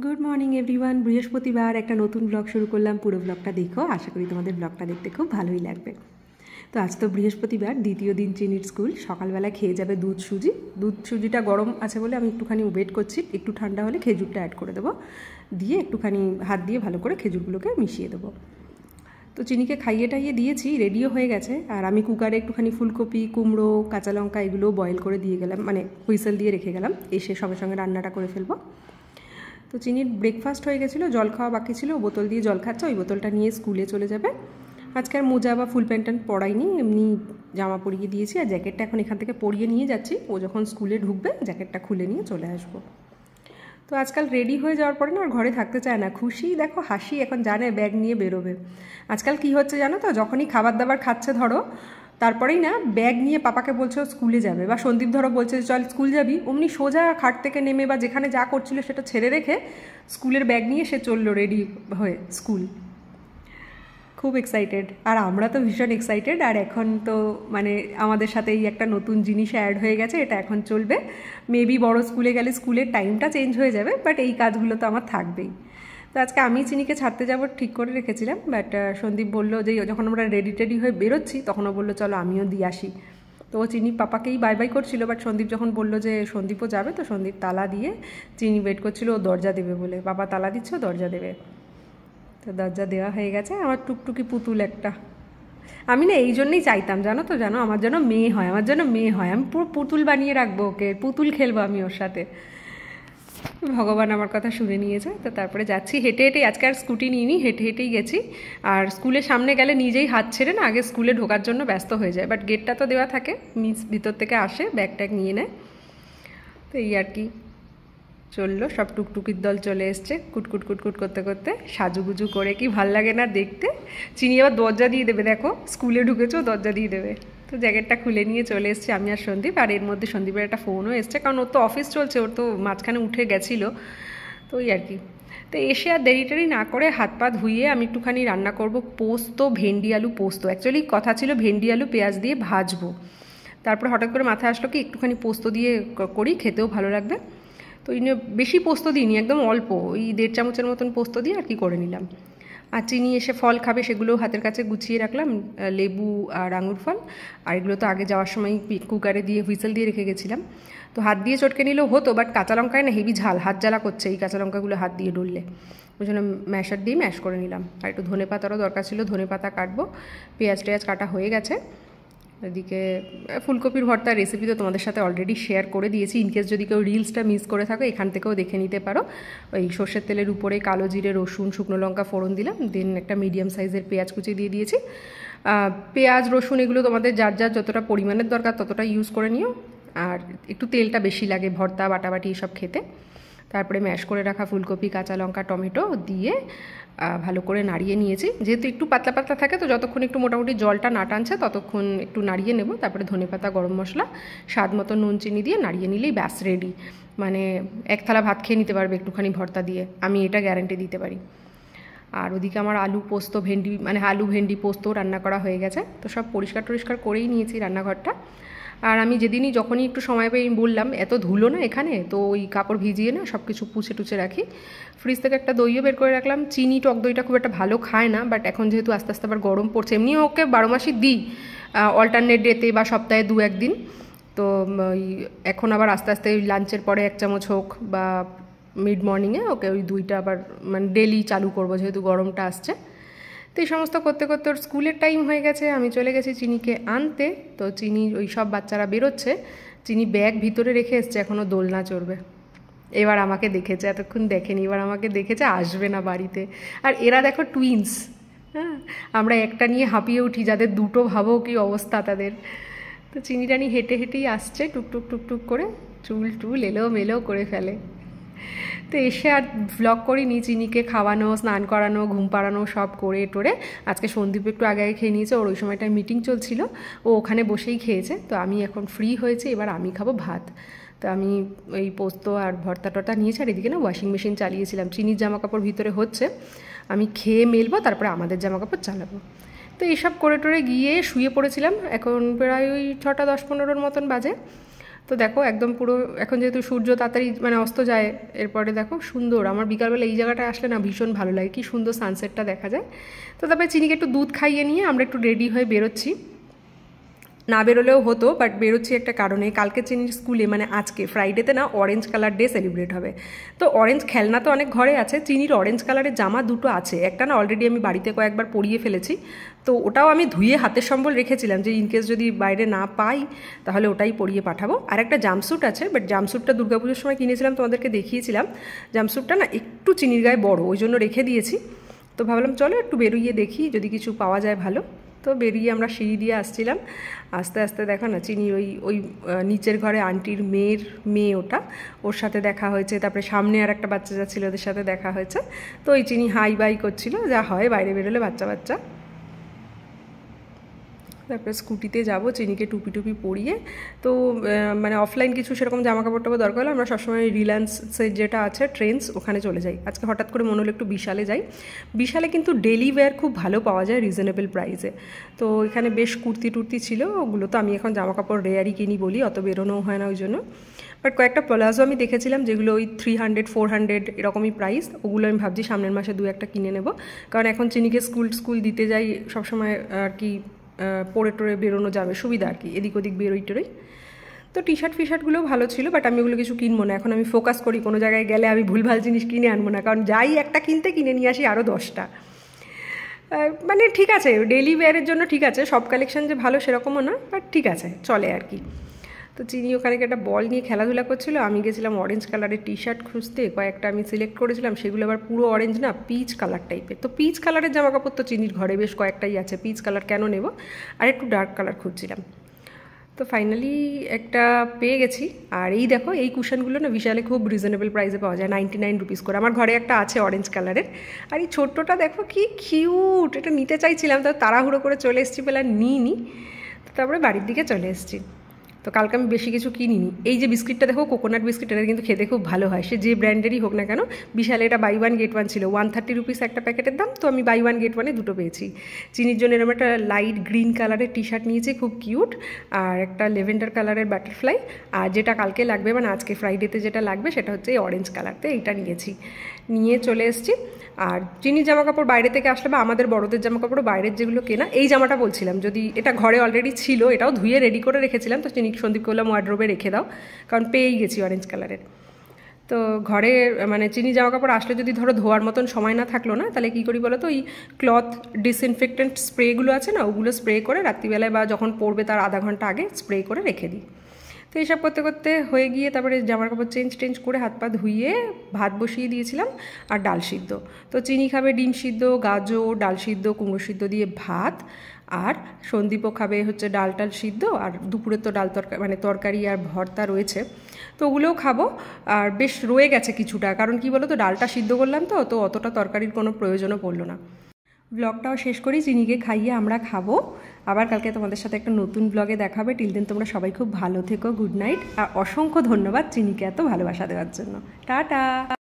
Good morning everyone. বৃহস্পতিবার একটা নতুন ব্লগ শুরু করলাম। পুরো ব্লগটা দেখো, আশা করি তোমাদের ব্লগটা দেখতে খুব ভালোই লাগবে। তো আজ তো বৃহস্পতিবার, দ্বিতীয় দিন চিনির স্কুল। সকালবেলা খেয়ে যাবে দুধ সুজিটা গরম আছে বলে আমি একটুখানি ওয়েট করছি, একটু ঠান্ডা হলে খেজুরটা অ্যাড করে দেবো, দিয়ে একটুখানি হাত দিয়ে ভালো করে খেজুরগুলোকে মিশিয়ে দেবো। তো চিনিকে খাইয়ে টাইয়ে দিয়েছি, রেডিও হয়ে গেছে। আর আমি কুকারে একটুখানি ফুলকপি, কুমড়ো, কাঁচা লঙ্কা এগুলো বয়েল করে দিয়ে গেলাম, মানে হুইসেল দিয়ে রেখে গেলাম। এসে সঙ্গে সঙ্গে রান্নাটা করে ফেলবো। তো চিনির ব্রেকফাস্ট হয়ে গেছিলো, জল খাওয়া বাকি ছিল, বোতল দিয়ে জল খাচ্ছে, ওই বোতলটা নিয়ে স্কুলে চলে যাবে। আজকে আর মোজা বা ফুল প্যান্ট পরাইনি, এমনি জামা পরিয়ে দিয়েছি। আর জ্যাকেটটা এখন এখান থেকে পরিয়ে নিয়ে যাচ্ছি, ও যখন স্কুলে ঢুকবে জ্যাকেটটা খুলে নিয়ে চলে আসবো। তো আজকাল রেডি হয়ে যাওয়ার পরে না আর ঘরে থাকতে চায় না, খুশি দেখো হাসি, এখন জানে ব্যাগ নিয়ে বেরোবে। আজকাল কি হচ্ছে জানো তো, যখনই খাবার দাবার খাচ্ছে ধরো, তারপরেই না ব্যাগ নিয়ে পাপাকে বলছে স্কুলে যাবে, বা সন্দীপ ধরো বলছে চল স্কুল যাবি, অমনি সোজা খাট থেকে নেমে বা যেখানে যা করছিল সেটা ছেড়ে রেখে স্কুলের ব্যাগ নিয়ে সে চললো রেডি হয়ে স্কুল। খুব এক্সাইটেড, আর আমরা তো ভীষণ এক্সাইটেড। আর এখন তো মানে আমাদের সাথে এই একটা নতুন জিনিস অ্যাড হয়ে গেছে, এটা এখন চলবে। মেবি বড় স্কুলে গেলে স্কুলের টাইমটা চেঞ্জ হয়ে যাবে, বাট এই কাজগুলো তো আমার থাকবেই। তো আজকে আমি চিনিকে ছাড়তে যাবো ঠিক করে রেখেছিলাম, বাট সন্দীপ বললো যে যখন আমরা রেডি টেডি হয়ে বেরোচ্ছি তখনও বললো চলো আমিও দিয়ে আসি। তো ও চিনি পাপাকেই বাই বাই করছিল, বাট সন্দীপ যখন বললো যে সন্দীপও যাবে, তো সন্দীপ তালা দিয়ে চিনি ওয়েট করছিল ও দরজা দেবে বলে। বাবা তালা দিচ্ছে, ও দরজা দেবে। তো দরজা দেওয়া হয়ে গেছে। আমার টুকটুকি পুতুল একটা, আমি না এই জন্যই চাইতাম জানো তো, আমার জন্য মেয়ে হয়, আমি পুরো পুতুল বানিয়ে রাখবো ওকে, পুতুল খেলবো আমি ওর সাথে। ভগবান আমার কথা শুনে নিয়েছে। তো তারপরে যাচ্ছি হেঁটে হেঁটেই, আজকে আর স্কুটি নিইনি, হেঁটে হেঁটেই গেছি। আর স্কুলের সামনে গেলে নিজেই হাত ছেড়ে না আগে স্কুলে ঢোকার জন্য ব্যস্ত হয়ে যায়, বাট গেটটা তো দেওয়া থাকে, মিস ভিতর থেকে আসে ব্যাগ ট্যাগ নিয়ে নেয়। তো এই আর কি চললো, সব টুকটুকির দল চলে এসছে কুটকুট কুটকুট করতে করতে, সাজুগুজু করে, কি ভাল লাগে না দেখতে। চিনি আবার দরজা দিয়ে দেবে, দেখো স্কুলে ঢুকেছো দরজা দিয়ে দেবে। তো জ্যাকেটটা খুলে নিয়ে চলে এসছি আমি আর সন্দীপ। আর এর মধ্যে সন্দীপের একটা ফোনও এসছে, কারণ ওর তো অফিস চলছে, ওর তো মাঝখানে উঠে গেছিলো। তো ওই আর কি। তো এসে আর দেরি টেরি না করে হাত পা ধুইয়ে আমি একটুখানি রান্না করব পোস্ত, ভেন্ডি আলু পোস্ত। অ্যাকচুয়ালি কথা ছিল ভেন্ডি আলু পেঁয়াজ দিয়ে ভাজবো, তারপরে হঠাৎ করে মাথায় আসলো কি একটুখানি পোস্ত দিয়ে করি, খেতেও ভালো লাগবে। তো এই নিয়ে বেশি পোস্ত দিইনি, একদম অল্প, ওই 1.5 চামচের মতন পোস্ত দিয়ে আর কি করে নিলাম। আর চিনি এসে ফল খাবে, সেগুলো হাতের কাছে গুছিয়ে রাখলাম, লেবু আর আঙুর ফল। আর এগুলো তো আগে যাওয়ার সময় কুকারে দিয়ে হুইসেল দিয়ে রেখে গেছিলাম। তো হাত দিয়ে চটকে নিলেও হতো, বাট কাঁচা লঙ্কায় না হেভি ঝাল, হাত জ্বালা করছে এই কাঁচা লঙ্কাগুলো হাত দিয়ে ডললে, ওই জন্য ম্যাশার দিয়ে ম্যাশ করে নিলাম। আর একটু ধনে পাতারও দরকার ছিল, ধনে পাতা কাটবো। পেঁয়াজ টেয়াজ কাটা হয়ে গেছে। এদিকে ফুলকপির ভর্তার রেসিপি তো তোমাদের সাথে অলরেডি শেয়ার করে দিয়েছি, ইনকেস যদি কেউ রিলসটা মিস করে থাকো এখান থেকেও দেখে নিতে পারো। ওই সর্ষের তেলের উপরে কালো জিরে, রসুন, শুকনো লঙ্কা ফোড়ন দিলাম, দেন একটা মিডিয়াম সাইজের পেঁয়াজ কুচি দিয়ে দিয়েছি। পেঁয়াজ রসুন এগুলো তোমাদের যার যার যতটা পরিমাণের দরকার ততটা ইউজ করে নিও, আর একটু তেলটা বেশি লাগে ভর্তা বাটাবাটি এসব খেতে। তারপরে ম্যাশ করে রাখা ফুলকপি, কাঁচা লঙ্কা, টমেটো দিয়ে ভালো করে নাড়িয়ে নিয়েছি। যেহেতু একটু পাতলা পাতলা থাকে, তো যতক্ষণ একটু মোটামুটি জলটা না টানছে ততক্ষণ একটু নাড়িয়ে নেব। তারপরে ধনেপাতা, গরম মশলা, স্বাদ মতো নুন চিনি দিয়ে নাড়িয়ে নিলেই ব্যাস রেডি। মানে এক থালা ভাত খেয়ে নিতে পারবে একটুখানি ভর্তা দিয়ে, আমি এটা গ্যারান্টি দিতে পারি। আর ওদিকে আমার আলু পোস্ত, ভেন্ডি মানে আলু ভেন্ডি পোস্ত রান্না করা হয়ে গেছে। তো সব পরিষ্কার টরিষ্কার করেই নিয়েছি রান্নাঘরটা। আর আমি যেদিনই যখনই একটু সময় পেয়ে বললাম এত ধুলো না এখানে, তো ওই কাপড় ভিজিয়ে না সব কিছু পুছে টুছে রাখি। ফ্রিজ থেকে একটা দইও বের করে রাখলাম। চিনি টক দইটা খুব একটা ভালো খায় না, বাট এখন যেহেতু আস্তে আস্তে আবার গরম পড়ছে, এমনি ওকে 12 মাসই দিই অল্টারনেট ডেতে বা সপ্তাহে 2-1 দিন। তো এখন আবার আস্তে আস্তে ওই লাঞ্চের পরে 1 চামচ হোক বা মিড মর্নিংয়ে ওকে ওই দুইটা আবার মানে ডেলি চালু করবো, যেহেতু গরমটা আসছে। তো এই সমস্ত করতে করতে ওর স্কুলের টাইম হয়ে গেছে, আমি চলে গেছি চিনিকে আনতে। তো চিনি ওই সব বাচ্চারা বেরোচ্ছে, চিনি ব্যাগ ভিতরে রেখে এসছে, এখনও দোলনা চড়বে। এবার আমাকে দেখেছে, এতক্ষণ দেখেনি, এবার আমাকে দেখেছে, আসবে না বাড়িতে। আর এরা দেখো টুইন্স, হ্যাঁ, আমরা একটা নিয়ে হাঁপিয়ে উঠি, যাদের দুটো ভাবো কি অবস্থা তাদের। তো চিনি টানি হেঁটে হেঁটেই আসছে টুকটুক টুকটুক করে, চুল টুল এলো মেলো করে ফেলে। তো এসে আর ভ্লগ করিনি, চিনিকে খাওয়ানো, স্নান করানো, ঘুম পাড়ানো সব করে টোরে। আজকে সন্দীপ একটু আগে আগে খেয়ে নিয়েছে, ওর ওই সময়টায় মিটিং চলছিল, ও ওখানে বসেই খেয়েছে। তো আমি এখন ফ্রি হয়েছি, এবার আমি খাবো ভাত। তো আমি ওই পোস্ত আর ভর্তা টর্তা নিয়েছি, আর এদিকে না ওয়াশিং মেশিন চালিয়েছিলাম, চিনির জামা কাপড় ভিতরে হচ্ছে, আমি খেয়ে মেলবো, তারপরে আমাদের জামা কাপড় চালাবো। তো এইসব করে টোরে গিয়ে শুয়ে পড়েছিলাম। এখন প্রায় ওই 6টা 10-15 মতন বাজে। তো দেখো একদম পুরো এখন যেহেতু সূর্য তাড়াতাড়ি মানে অস্ত যায়, এরপরে দেখো সুন্দর, আমার বিকালবেলা এই জায়গাটায় আসলে না ভীষণ ভালো লাগে, কি সুন্দর সানসেটটা দেখা যায়। তো তারপরে চিনিকে একটু দুধ খাইয়ে নিয়ে আমরা একটু রেডি হয়ে বেরোচ্ছি। না বেরোলেও হতো, বাট বেরোচ্ছি একটা কারণে, কালকে চিনির স্কুলে মানে আজকে ফ্রাইডেতে না অরেঞ্জ কালার ডে সেলিব্রেট হবে। তো অরেঞ্জ খেলনা তো অনেক ঘরে আছে, চিনির অরেঞ্জ কালারের জামা দুটো আছে, একটা না অলরেডি আমি বাড়িতে কয়েকবার পরিয়ে ফেলেছি, তো ওটাও আমি ধুয়ে হাতের সম্বল রেখেছিলাম যে ইনকেস যদি বাইরে না পাই তাহলে ওটাই পরিয়ে পাঠাবো। আর একটা জাম্পস্যুট আছে, বাট জাম্পস্যুটটা দুর্গাপুজোর সময় কিনেছিলাম, তোমাদেরকে দেখিয়েছিলাম, জাম্পস্যুটটা না একটু চিনির গায়ে বড়, ওই জন্য রেখে দিয়েছি। তো ভাবলাম চলো একটু বেরিয়ে দেখি যদি কিছু পাওয়া যায় ভালো। তো বেরিয়ে আমরা সিঁড়ি দিয়ে আসছিলাম, আস্তে আস্তে দেখো না চিনির ওই নিচের ঘরে আন্টির মেয়ে ওটা, ওর সাথে দেখা হয়েছে, তারপরে সামনে আর একটা বাচ্চা যাচ্ছিল ওদের সাথে দেখা হয়েছে। তো ওই চিনি হাই বাই করছিল, যা হয় বাইরে বেরোলে বাচ্চা। তারপরে স্কুটিতে যাব, চিনিকে টুপি পরিয়ে। তো মানে অফলাইন কিছু সেরকম জামা কাপড় দরকার হলে আমরা সবসময় রিলায়েন্সের যেটা আছে ট্রেন্ডস, ওখানে চলে যাই। আজকে হঠাৎ করে মনে হলো একটু বিশালে যাই। বিশালে কিন্তু ডেলি ওয়্যার খুব ভালো পাওয়া যায় রিজনেবল প্রাইসে। তো এখানে বেশ কুর্তি ছিল, ওগুলো তো আমি এখন জামা কাপড় রেয়ারই কিনি বলি, অত বেরোনোও হয় না ওই জন্য। বাট কয়েকটা প্লাজো আমি দেখেছিলাম যেগুলো ওই 300-400 এরকমই প্রাইস, ওগুলো আমি ভাবছি সামনের মাসে 2-1টা কিনে নেব, কারণ এখন চিনিকে স্কুল দিতে যাই সবসময় আর কি, পরে টোরে বেরোনো যাবে সুবিধা আর কি, এদিক ওদিক বেরোই। তো টি শার্টগুলোও ভালো ছিল, বাট আমি ওগুলো কিছু কিনবো না, এখন আমি ফোকাস করি কোনো জায়গায় গেলে আমি ভুলভাল জিনিস কিনে আনবো না, কারণ যাই একটা কিনে নিয়ে আসি আরও 10টা। মানে ঠিক আছে, ডেলি ওয়্যারের জন্য ঠিক আছে, সব কালেকশন যে ভালো সেরকমও না, বাট ঠিক আছে চলে আর কি। তো চিনি ওখানে একটা বল নিয়ে খেলাধুলা করছিল, আমি গেছিলাম অরেঞ্জ কালারের টি শার্ট খুঁজতে, কয়েকটা আমি সিলেক্ট করেছিলাম, সেগুলো আবার পুরো অরেঞ্জ না, পিচ কালার টাইপের। তো পিচ কালারের জামা কাপড় তো চিনির ঘরে বেশ কয়েকটাই আছে, পিচ কালার কেন নেব, আর একটু ডার্ক কালার খুঁজছিলাম। তো ফাইনালি একটা পেয়ে গেছি। আর এই দেখো এই কুশনগুলো না বিশালে খুব রিজনেবল প্রাইসে পাওয়া যায়, 99 রুপিস করে। আমার ঘরে একটা আছে অরেঞ্জ কালারের, আর এই ছোট্টটা দেখো কি কিউট, এটা নিতে চাইছিলাম, তো তাড়াহুড়ো করে চলে এসেছি বলে আর নিইনি, তারপরে বাড়ির দিকে চলে এসেছি। তো কালকে আমি বেশি কিছু কিনিনি। এই যে বিস্কিটটা দেখো, কোকোনাট বিস্কিট, এটা কিন্তু খেতে খুব ভালো হয়, সে যে ব্র্যান্ডেরই হোক না কেন। বিশালে এটা বাই 1 গেট 1 ছিল, 130 রুপিস একটা প্যাকেটের দাম, তো আমি বাই 1 গেট 1-এ দুটো পেয়েছি। চিনির জন্য এরকম একটা লাইট গ্রিন কালারের টি শার্ট নিয়েছি, খুব কিউট, আর একটা লেভেন্ডার কালারের বাটারফ্লাই, আর যেটা কালকে লাগবে মানে আজকে ফ্রাইডেতে যেটা লাগবে সেটা হচ্ছে এই অরেঞ্জ কালারতে, এইটা নিয়ে চলে এসেছি। আর চিনির জামা কাপড় বাইরে থেকে আসলে বা আমাদের বড়দের জামা কাপড়ও বাইরের যেগুলো কেনা, এই জামাটা বলছিলাম যদি এটা ঘরে অলরেডি ছিল, এটাও ধুয়ে রেডি করে রেখেছিলাম, তো সন্দীপকে বললাম ওয়ার্ড্রোবে রেখে দাও, কারণ পেয়েই গেছি অরেঞ্জ কালারের। তো ঘরে মানে চিনি জামা কাপড় আসলে যদি ধরো ধোয়ার মতন সময় না থাকলো না, তাহলে কী করি বলো তো, ওই ক্লথ ডিসইনফেক্টেন্ট স্প্রেগুলো আছে না, ওগুলো স্প্রে করে রাত্রিবেলায় বা যখন পরবে তার আধা ঘন্টা আগে স্প্রে করে রেখে দিই। তো এইসব করতে হয়ে গিয়ে তারপরে জামার কাপড় চেঞ্জ করে হাত পা ধুইয়ে ভাত বসিয়ে দিয়েছিলাম, আর ডাল সিদ্ধ। তো চিনি খাবে ডিম সিদ্ধ, গাজর, ডাল সিদ্ধ, কুমড়ো সিদ্ধ দিয়ে ভাত, আর সন্দীপও খাবে হচ্ছে ডাল সিদ্ধ, আর দুপুরে তো ডাল তরকারি মানে তরকারি আর ভর্তা রয়েছে, তো ওগুলোও খাবো। আর বেশ রয়ে গেছে কিছুটা, কারণ কি বলো তো, ডালটা সিদ্ধ করলাম তো অতটা তরকারির কোনো প্রয়োজনও পড়লো না। ব্লগটাও শেষ করি, চিনিকে খাইয়ে আমরা খাবো। আবার কালকে তোমাদের সাথে একটা নতুন ব্লগে দেখাবে। টিল দেন তোমরা সবাই খুব ভালো থেকো, গুড নাইট, আর অসংখ্য ধন্যবাদ চিনিকে এত ভালোবাসা দেওয়ার জন্য। টাটা।